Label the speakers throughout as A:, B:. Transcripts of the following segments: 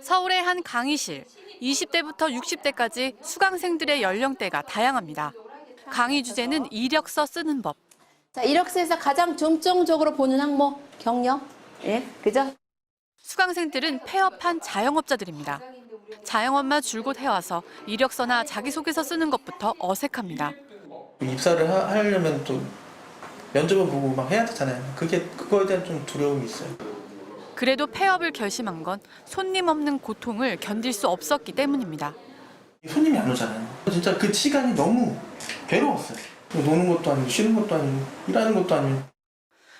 A: 서울의 한 강의실, 20대부터 60대까지 수강생들의 연령대가 다양합니다. 강의 주제는 이력서 쓰는 법.
B: 자, 이력서에서 가장 중점적으로 보는 항목, 경력. 예, 그죠?
A: 수강생들은 폐업한 자영업자들입니다. 자영업만 줄곧 해와서 이력서나 자기소개서 쓰는 것부터 어색합니다.
C: 입사를 하려면 또 면접을 보고 막 해야 되잖아요. 그거에 대한 좀 두려움이 있어요.
A: 그래도 폐업을 결심한 건 손님 없는 고통을 견딜 수 없었기 때문입니다.
C: 손님이 안 오잖아요. 진짜 그 시간이 너무 괴로웠어요. 노는 것도 아니고 쉬는 것도 아니고 일하는 것도 아니고.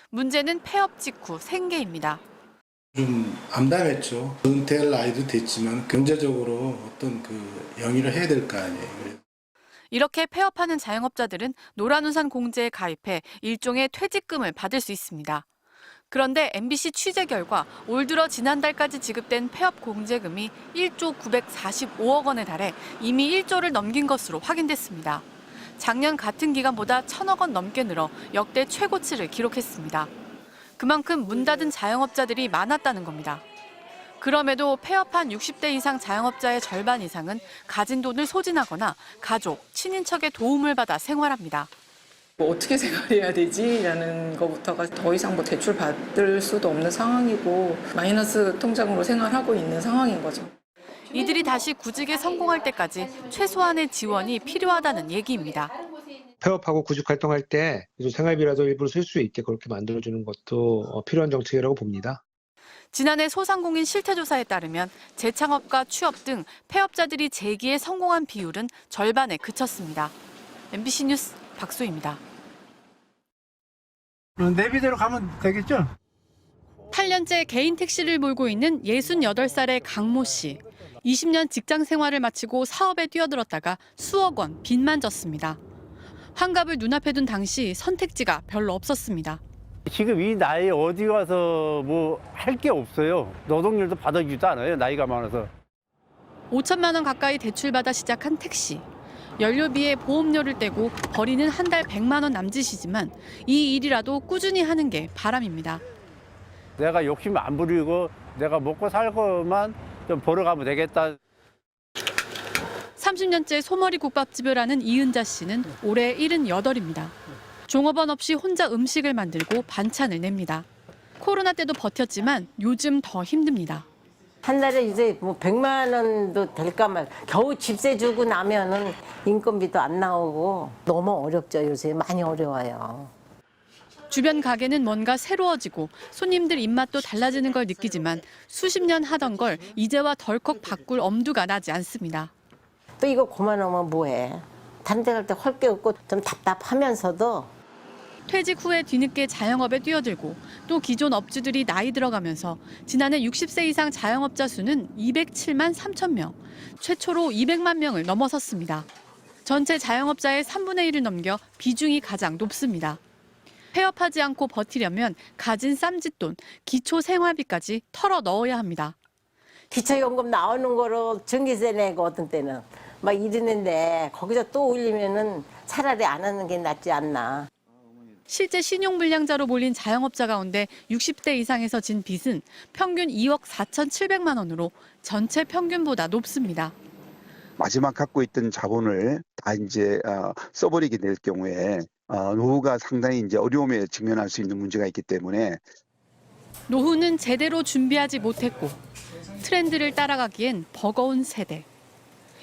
A: 문제는 폐업 직후 생계입니다.
D: 좀 암담했죠. 은퇴할 나이도 됐지만 경제적으로 어떤 영위를 해야 될 거 아니에요.
A: 이렇게 폐업하는 자영업자들은 노란우산 공제에 가입해 일종의 퇴직금을 받을 수 있습니다. 그런데 MBC 취재 결과 올 들어 지난달까지 지급된 폐업 공제금이 1조 945억 원에 달해 이미 1조를 넘긴 것으로 확인됐습니다. 작년 같은 기간보다 1,000억 원 넘게 늘어 역대 최고치를 기록했습니다. 그만큼 문 닫은 자영업자들이 많았다는 겁니다. 그럼에도 폐업한 60대 이상 자영업자의 절반 이상은 가진 돈을 소진하거나 가족, 친인척의 도움을 받아 생활합니다.
E: 어떻게 생활해야 되지라는 것부터가 더 이상 대출 받을 수도 없는 상황이고 마이너스 통장으로 생활하고 있는 상황인 거죠.
A: 이들이 다시 구직에 성공할 때까지 최소한의 지원이 필요하다는 얘기입니다.
F: 폐업하고 구직 활동할 때 생활비라도 일부러 쓸 수 있게 그렇게 만들어주는 것도 필요한 정책이라고 봅니다.
A: 지난해 소상공인 실태조사에 따르면 재창업과 취업 등 폐업자들이 재기에 성공한 비율은 절반에 그쳤습니다. MBC 뉴스 박소희입니다.
G: 내비대로 가면 되겠죠?
A: 8년째 개인 택시를 몰고 있는 68살의 강모 씨. 20년 직장 생활을 마치고 사업에 뛰어들었다가 수억 원 빚만 졌습니다. 환갑을 눈앞에 둔 당시 선택지가 별로 없었습니다.
G: 지금 이 나이에 어디 가서 뭐 할 게 없어요. 노동률도 받아주지도 않아요. 나이가 많아서.
A: 5천만 원 가까이 대출받아 시작한 택시. 연료비에 보험료를 떼고 벌이는 한 달 100만 원 남짓이지만 이 일이라도 꾸준히 하는 게 바람입니다.
G: 내가 욕심 안 부리고 내가 먹고 살 것만 좀 벌어가면 되겠다.
A: 30년째 소머리 국밥집을 하는 이은자 씨는 올해 78입니다. 종업원 없이 혼자 음식을 만들고 반찬을 냅니다. 코로나 때도 버텼지만 요즘 더 힘듭니다.
H: 한 달에 이제 100만 원도 될까 말 겨우 집세 주고 나면은 인건비도 안 나오고 너무 어렵죠. 요새 많이 어려워요.
A: 주변 가게는 뭔가 새로워지고 손님들 입맛도 달라지는 걸 느끼지만 수십 년 하던 걸 이제와 덜컥 바꿀 엄두가 나지 않습니다.
H: 또 이거 그만하면 뭐해. 다른 데 갈 때 할 게 없고 좀 답답하면서도
A: 퇴직 후에 뒤늦게 자영업에 뛰어들고 또 기존 업주들이 나이 들어가면서 지난해 60세 이상 자영업자 수는 207만 3천 명, 최초로 200만 명을 넘어섰습니다. 전체 자영업자의 3분의 1을 넘겨 비중이 가장 높습니다. 폐업하지 않고 버티려면 가진 쌈짓돈, 기초 생활비까지 털어 넣어야 합니다.
H: 기초연금 나오는 거로 전기세 내고 어떤 때는 막 이러는데 거기서 또 올리면은 차라리 안 하는 게 낫지 않나.
A: 실제 신용불량자로 몰린 자영업자 가운데 60대 이상에서 진 빚은 평균 2억 4,700만 원으로 전체 평균보다 높습니다.
I: 마지막 갖고 있던 자본을 다 이제 써버리게 될 경우에 노후가 상당히 이제 어려움에 직면할 수 있는 문제가 있기 때문에
A: 노후는 제대로 준비하지 못했고 트렌드를 따라가기엔 버거운 세대.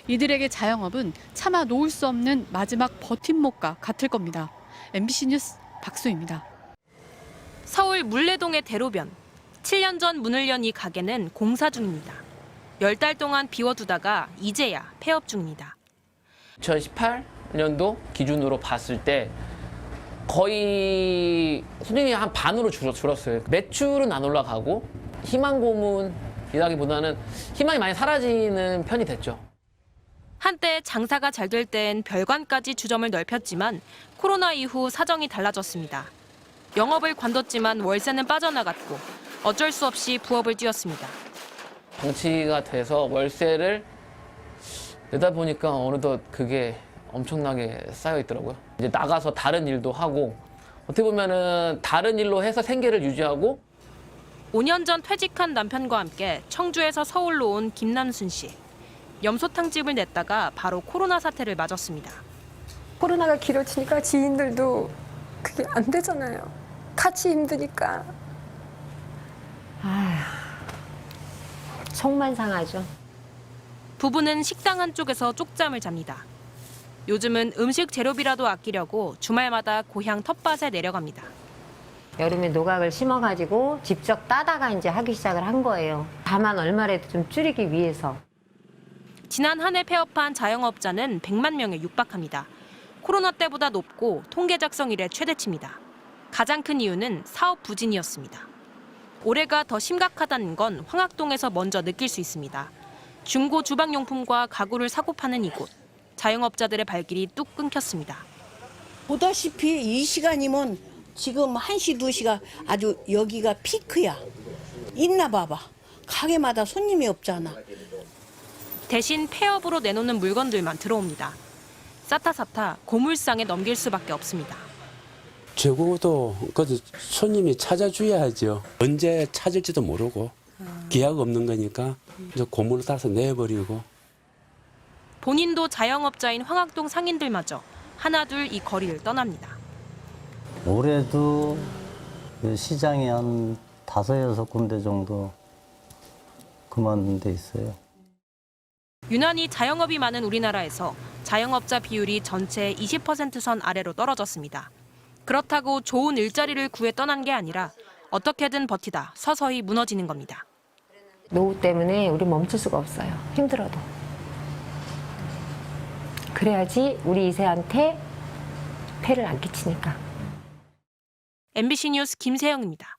A: 이들에게 자영업은 차마 놓을 수 없는 마지막 버팀목과 같을 겁니다. MBC 뉴스 박소희입니다.
J: 서울 물레동의 대로변. 7년 전 문을 연 이 가게는 공사 중입니다. 10달 동안 비워두다가 이제야 폐업 중입니다.
K: 2018년도 기준으로 봤을 때 거의 손님이 한 반으로 줄었어요. 매출은 안 올라가고 희망 고문이라기보다는 희망이 많이 사라지는 편이 됐죠.
J: 한때 장사가 잘 될 땐 별관까지 주점을 넓혔지만 코로나 이후 사정이 달라졌습니다. 영업을 관뒀지만 월세는 빠져나갔고 어쩔 수 없이 부업을 뛰었습니다.
K: 정치가 돼서 월세를 내다 보니까 어느덧 그게 엄청나게 쌓여 있더라고요. 이제 나가서 다른 일도 하고 어떻게 보면은 다른 일로 해서 생계를 유지하고
J: 5년 전 퇴직한 남편과 함께 청주에서 서울로 온 김남순 씨. 염소탕집을 냈다가 바로 코로나 사태를 맞았습니다.
L: 코로나가 길어지니까 지인들도 그게 안 되잖아요. 같이 힘드니까.
H: 아휴, 속만 상하죠.
J: 부부는 식당 한쪽에서 쪽잠을 잡니다. 요즘은 음식 재료비라도 아끼려고 주말마다 고향 텃밭에 내려갑니다.
H: 여름에 노각을 심어가지고 직접 따다가 이제 하기 시작을 한 거예요. 다만 얼마라도 좀 줄이기 위해서.
J: 지난 한 해 폐업한 자영업자는 100만 명에 육박합니다. 코로나 때보다 높고 통계 작성 이래 최대치입니다. 가장 큰 이유는 사업 부진이었습니다. 올해가 더 심각하다는 건 황학동에서 먼저 느낄 수 있습니다. 중고 주방용품과 가구를 사고 파는 이곳. 자영업자들의 발길이 뚝 끊겼습니다.
M: 보다시피 이 시간이면 지금 1시, 2시가 아주 여기가 피크야. 있나 봐봐. 가게마다 손님이 없잖아.
J: 대신 폐업으로 내놓는 물건들만 들어옵니다. 싸타싸타 고물상에 넘길 수밖에 없습니다.
N: 적어도 손님이 찾아줘야죠. 언제 찾을지도 모르고 기약 없는 거니까 이제 고물을 따서 내버리고.
J: 본인도 자영업자인 황학동 상인들마저 하나둘 이 거리를 떠납니다.
O: 올해도 시장이 한 5, 6군데 정도 그만둔 데 있어요.
J: 유난히 자영업이 많은 우리나라에서 자영업자 비율이 전체 20% 선 아래로 떨어졌습니다. 그렇다고 좋은 일자리를 구해 떠난 게 아니라 어떻게든 버티다 서서히 무너지는 겁니다.
L: 노후 때문에 우리 멈출 수가 없어요. 힘들어도. 그래야지 우리 2세한테 폐를 안 끼치니까.
J: MBC 뉴스 김세영입니다.